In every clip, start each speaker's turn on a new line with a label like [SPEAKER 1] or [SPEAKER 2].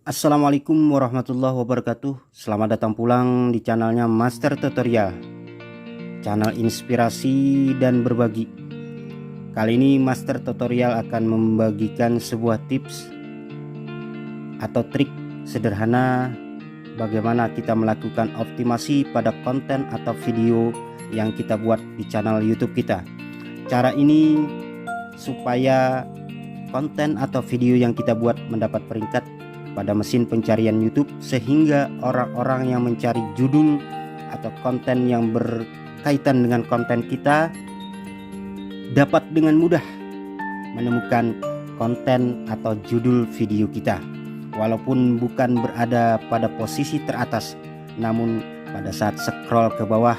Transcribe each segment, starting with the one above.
[SPEAKER 1] Assalamualaikum warahmatullahi wabarakatuh. Selamat datang pulang di channelnya Master Tutorial, channel inspirasi dan berbagi. Kali ini Master Tutorial akan membagikan sebuah tips atau trik sederhana bagaimana kita melakukan optimasi pada konten atau video yang kita buat di channel YouTube kita. Cara ini supaya konten atau video yang kita buat mendapat peringkat pada mesin pencarian YouTube, sehingga orang-orang yang mencari judul atau konten yang berkaitan dengan konten kita dapat dengan mudah menemukan konten atau judul video kita, walaupun bukan berada pada posisi teratas, namun pada saat scroll ke bawah,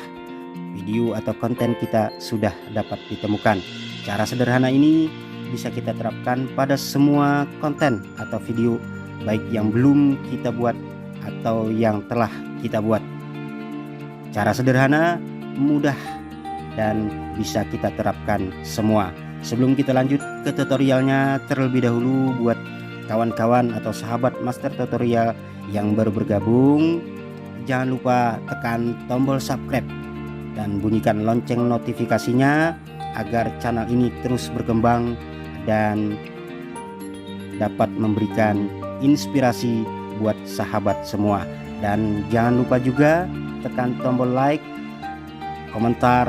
[SPEAKER 1] video atau konten kita sudah dapat ditemukan. Cara sederhana ini bisa kita terapkan pada semua konten atau video, baik yang belum kita buat atau yang telah kita buat. Cara sederhana, mudah, dan bisa kita terapkan semua. Sebelum kita lanjut ke tutorialnya, terlebih dahulu buat kawan-kawan atau sahabat Master Tutorial yang baru bergabung, jangan lupa tekan tombol subscribe dan bunyikan lonceng notifikasinya agar channel ini terus berkembang dan dapat memberikan inspirasi buat sahabat semua. Dan jangan lupa juga tekan tombol like, komentar,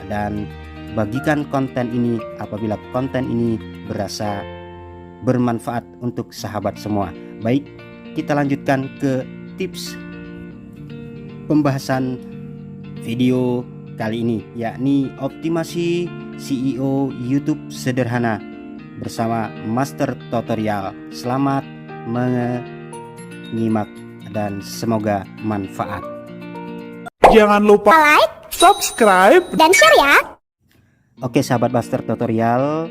[SPEAKER 1] dan bagikan konten ini apabila konten ini berasa bermanfaat untuk sahabat semua. Baik, kita lanjutkan ke tips pembahasan video kali ini, yakni optimasi SEO YouTube sederhana bersama Master Tutorial. Selamat menyimak dan semoga manfaat.
[SPEAKER 2] Jangan lupa like, subscribe,
[SPEAKER 3] dan share ya.
[SPEAKER 1] Oke sahabat Master Tutorial,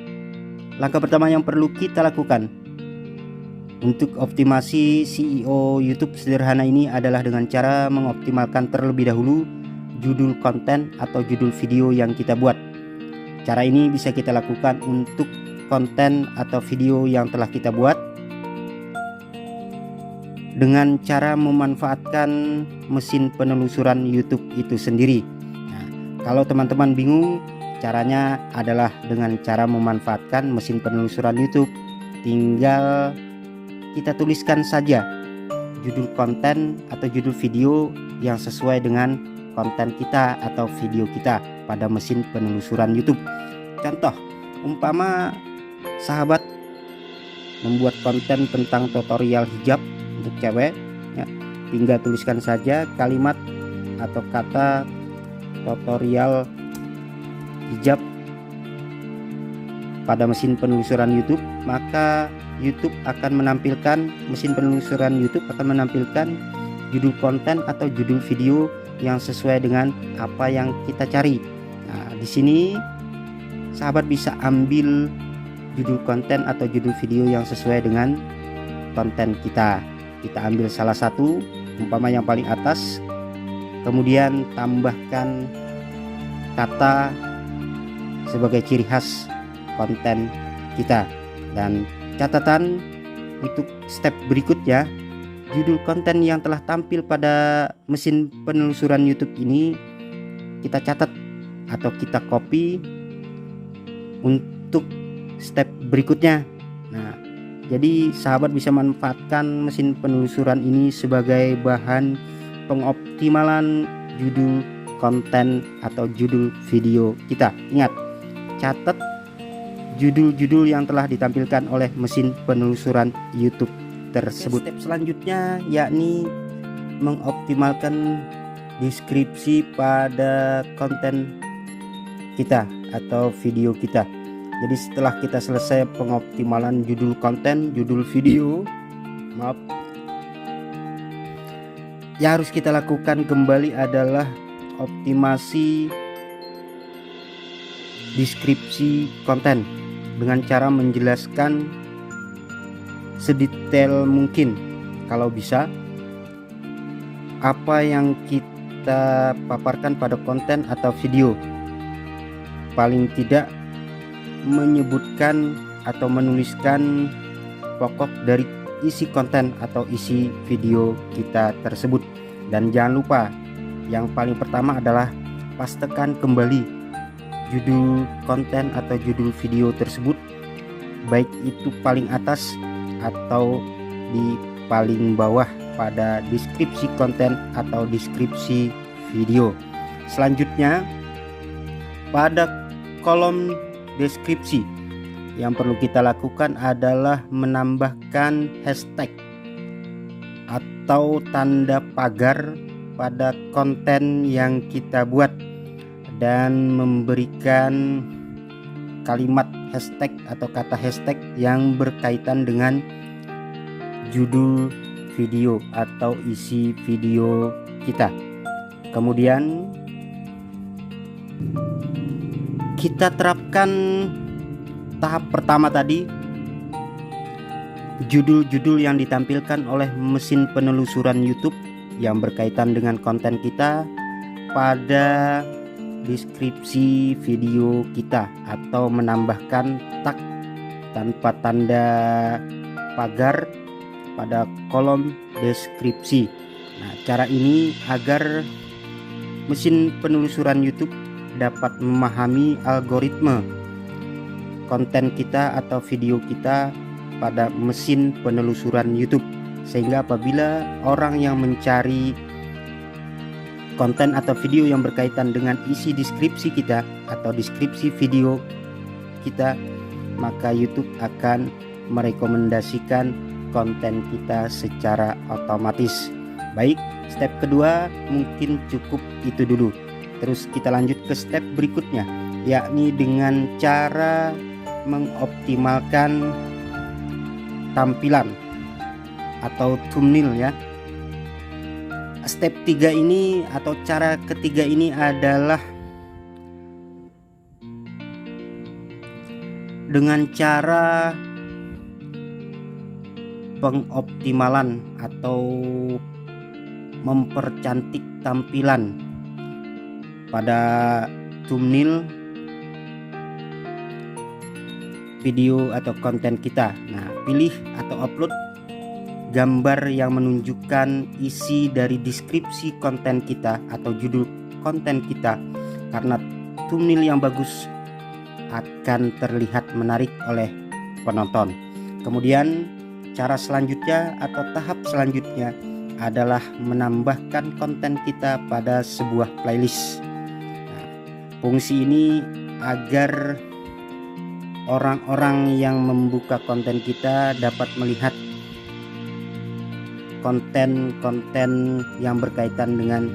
[SPEAKER 1] langkah pertama yang perlu kita lakukan untuk optimasi SEO YouTube sederhana ini adalah dengan cara mengoptimalkan terlebih dahulu judul konten atau judul video yang kita buat. Cara ini bisa kita lakukan untuk konten atau video yang telah kita buat dengan cara memanfaatkan mesin penelusuran YouTube itu sendiri. Nah, kalau teman-teman bingung, caranya adalah dengan cara memanfaatkan mesin penelusuran YouTube. Tinggal kita tuliskan saja judul konten atau judul video yang sesuai dengan konten kita atau video kita pada mesin penelusuran YouTube. Contoh, umpama sahabat membuat konten tentang tutorial hijab untuk cewek ya, tinggal tuliskan saja kalimat atau kata tutorial hijab pada mesin penelusuran YouTube, maka mesin penelusuran YouTube akan menampilkan judul konten atau judul video yang sesuai dengan apa yang kita cari. Nah, di sini sahabat bisa ambil judul konten atau judul video yang sesuai dengan konten kita. Kita ambil salah satu, umpama yang paling atas, kemudian tambahkan kata sebagai ciri khas konten kita. Dan catatan untuk step berikutnya, judul konten yang telah tampil pada mesin penelusuran YouTube ini kita catat atau kita copy untuk step berikutnya. Nah, jadi sahabat bisa manfaatkan mesin penelusuran ini sebagai bahan pengoptimalan judul konten atau judul video kita. Ingat, catat judul-judul yang telah ditampilkan oleh mesin penelusuran YouTube tersebut. Step selanjutnya yakni mengoptimalkan deskripsi pada konten kita atau video kita. Jadi setelah kita selesai pengoptimalan judul konten, judul video, yang harus kita lakukan kembali adalah optimasi deskripsi konten dengan cara menjelaskan sedetail mungkin kalau bisa apa yang kita paparkan pada konten atau video. Paling tidak menyebutkan atau menuliskan pokok dari isi konten atau isi video kita tersebut. Dan jangan lupa, yang paling pertama adalah pastekan kembali judul konten atau judul video tersebut, baik itu paling atas atau di paling bawah pada deskripsi konten atau deskripsi video. Selanjutnya, pada kolom deskripsi yang perlu kita lakukan adalah menambahkan hashtag atau tanda pagar pada konten yang kita buat dan memberikan kalimat hashtag atau kata hashtag yang berkaitan dengan judul video atau isi video kita. Kemudian kita terapkan tahap pertama tadi, judul-judul yang ditampilkan oleh mesin penelusuran YouTube yang berkaitan dengan konten kita pada deskripsi video kita, atau menambahkan tag tanpa tanda pagar pada kolom deskripsi. Nah, cara ini agar mesin penelusuran YouTube dapat memahami algoritma konten kita atau video kita pada mesin penelusuran YouTube, sehingga apabila orang yang mencari konten atau video yang berkaitan dengan isi deskripsi kita atau deskripsi video kita, maka YouTube akan merekomendasikan konten kita secara otomatis. Baik, step kedua mungkin cukup itu dulu. Terus kita lanjut ke step berikutnya, yakni dengan cara mengoptimalkan tampilan atau thumbnail ya. Step 3 ini atau cara ketiga ini adalah dengan cara pengoptimalan atau mempercantik tampilan pada thumbnail video atau konten kita. Nah, pilih atau upload gambar yang menunjukkan isi dari deskripsi konten kita atau judul konten kita, karena thumbnail yang bagus akan terlihat menarik oleh penonton. Kemudian cara selanjutnya atau tahap selanjutnya adalah menambahkan konten kita pada sebuah playlist. Nah, fungsi ini agar orang-orang yang membuka konten kita dapat melihat konten-konten yang berkaitan dengan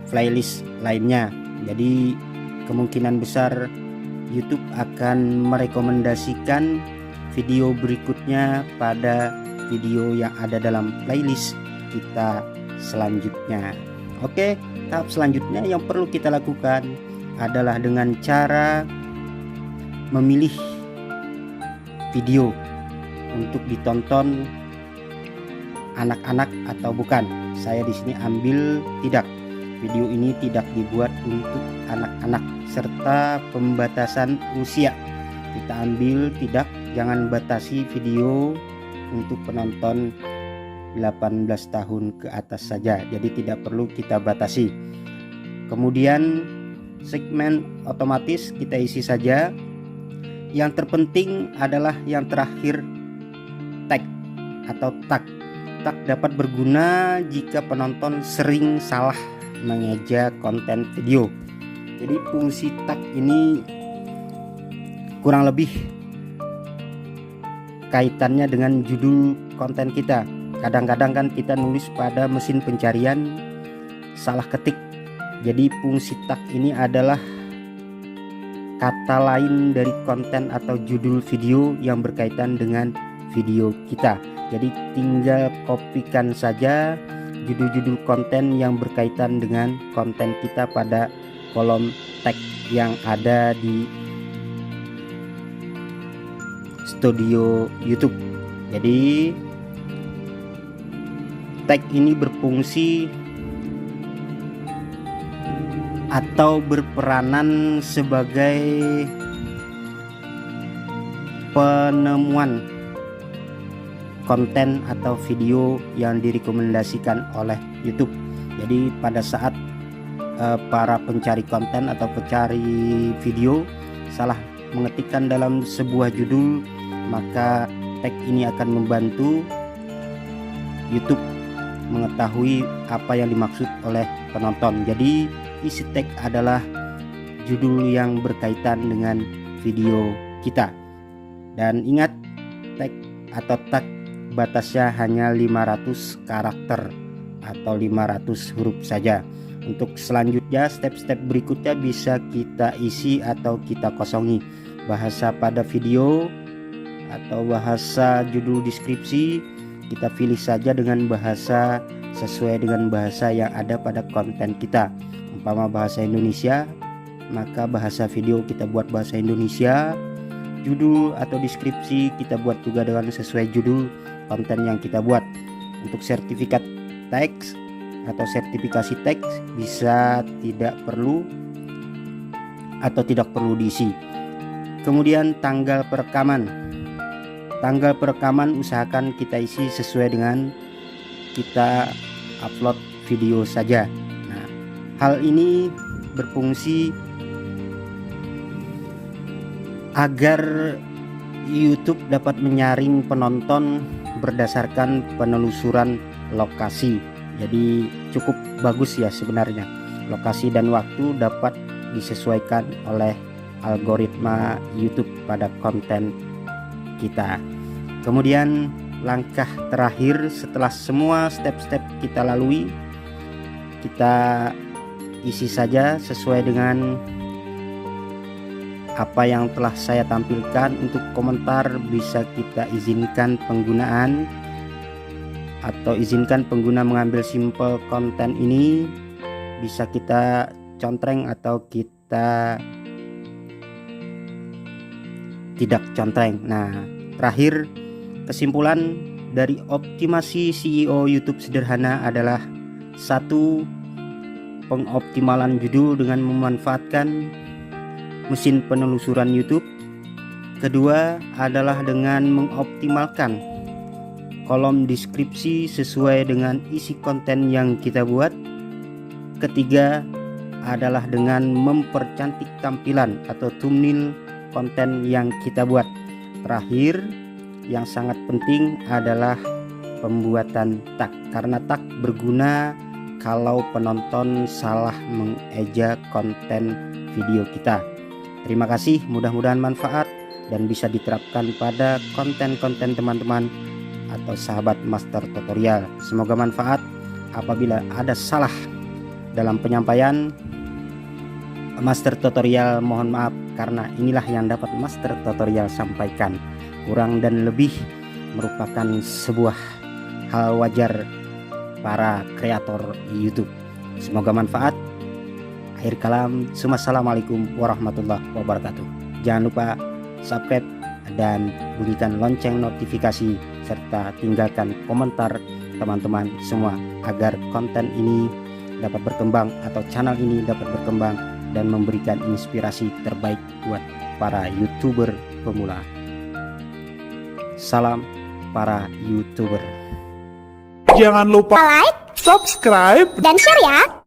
[SPEAKER 1] playlist lainnya. Jadi kemungkinan besar YouTube akan merekomendasikan video berikutnya pada video yang ada dalam playlist kita selanjutnya. Oke, tahap selanjutnya yang perlu kita lakukan adalah dengan cara memilih video untuk ditonton anak-anak atau bukan. Saya di sini ambil tidak. Video ini tidak dibuat untuk anak-anak serta pembatasan usia. Kita ambil tidak, jangan batasi video untuk penonton 18 tahun ke atas saja. Jadi tidak perlu kita batasi. Kemudian segmen otomatis kita isi saja. Yang terpenting adalah yang terakhir, tag atau tag. Tag dapat berguna jika penonton sering salah mengeja konten video. Jadi fungsi tag ini kurang lebih kaitannya dengan judul konten kita. Kadang-kadang kan kita nulis pada mesin pencarian salah ketik. Jadi fungsi tag ini adalah kata lain dari konten atau judul video yang berkaitan dengan video kita. Jadi tinggal kopikan saja judul-judul konten yang berkaitan dengan konten kita pada kolom tag yang ada di studio YouTube. Jadi tag ini berfungsi atau berperanan sebagai penemuan konten atau video yang direkomendasikan oleh YouTube. Jadi pada saat para pencari konten atau pencari video salah mengetikkan dalam sebuah judul, maka tag ini akan membantu YouTube mengetahui apa yang dimaksud oleh penonton. Jadi isi tag adalah judul yang berkaitan dengan video kita. Dan ingat, tag atau tag batasnya hanya 500 karakter atau 500 huruf saja. Untuk selanjutnya, step-step berikutnya bisa kita isi atau kita kosongi. Bahasa pada video atau bahasa judul deskripsi kita pilih saja dengan bahasa sesuai dengan bahasa yang ada pada konten kita. Umpama bahasa Indonesia, maka bahasa video kita buat bahasa Indonesia. Judul atau deskripsi kita buat juga dengan sesuai judul konten yang kita buat. Untuk sertifikat teks atau sertifikasi teks bisa tidak perlu atau tidak perlu diisi. Kemudian tanggal perekaman. Tanggal perekaman usahakan kita isi sesuai dengan kita upload video saja. Nah, hal ini berfungsi agar YouTube dapat menyaring penonton berdasarkan penelusuran lokasi. Jadi cukup bagus ya sebenarnya. Lokasi dan waktu dapat disesuaikan oleh algoritma YouTube pada konten kita. Kemudian langkah terakhir setelah semua step-step kita lalui, kita isi saja sesuai dengan apa yang telah saya tampilkan. Untuk komentar bisa kita izinkan penggunaan atau izinkan pengguna mengambil sampel konten ini, bisa kita contreng atau kita tidak contreng. Nah, terakhir kesimpulan dari optimasi SEO YouTube sederhana adalah: 1. Pengoptimalan judul dengan memanfaatkan mesin penelusuran YouTube. Kedua adalah dengan mengoptimalkan kolom deskripsi sesuai dengan isi konten yang kita buat. Ketiga adalah dengan mempercantik tampilan atau thumbnail konten yang kita buat. Terakhir, yang sangat penting adalah pembuatan tag, karena tag berguna kalau penonton salah mengeja konten video kita. Terima kasih, mudah-mudahan manfaat dan bisa diterapkan pada konten-konten teman-teman atau sahabat Master Tutorial. Semoga manfaat. Apabila ada salah dalam penyampaian, Master Tutorial mohon maaf, karena inilah yang dapat Master Tutorial sampaikan. Kurang dan lebih merupakan sebuah hal wajar para kreator YouTube. Semoga manfaat. Akhir kalam, Assalamualaikum warahmatullahi wabarakatuh. Jangan lupa subscribe dan bunyikan lonceng notifikasi serta tinggalkan komentar teman-teman semua agar konten ini dapat berkembang atau channel ini dapat berkembang dan memberikan inspirasi terbaik buat para YouTuber pemula. Salam para YouTuber.
[SPEAKER 2] Jangan lupa like, subscribe,
[SPEAKER 3] dan share ya.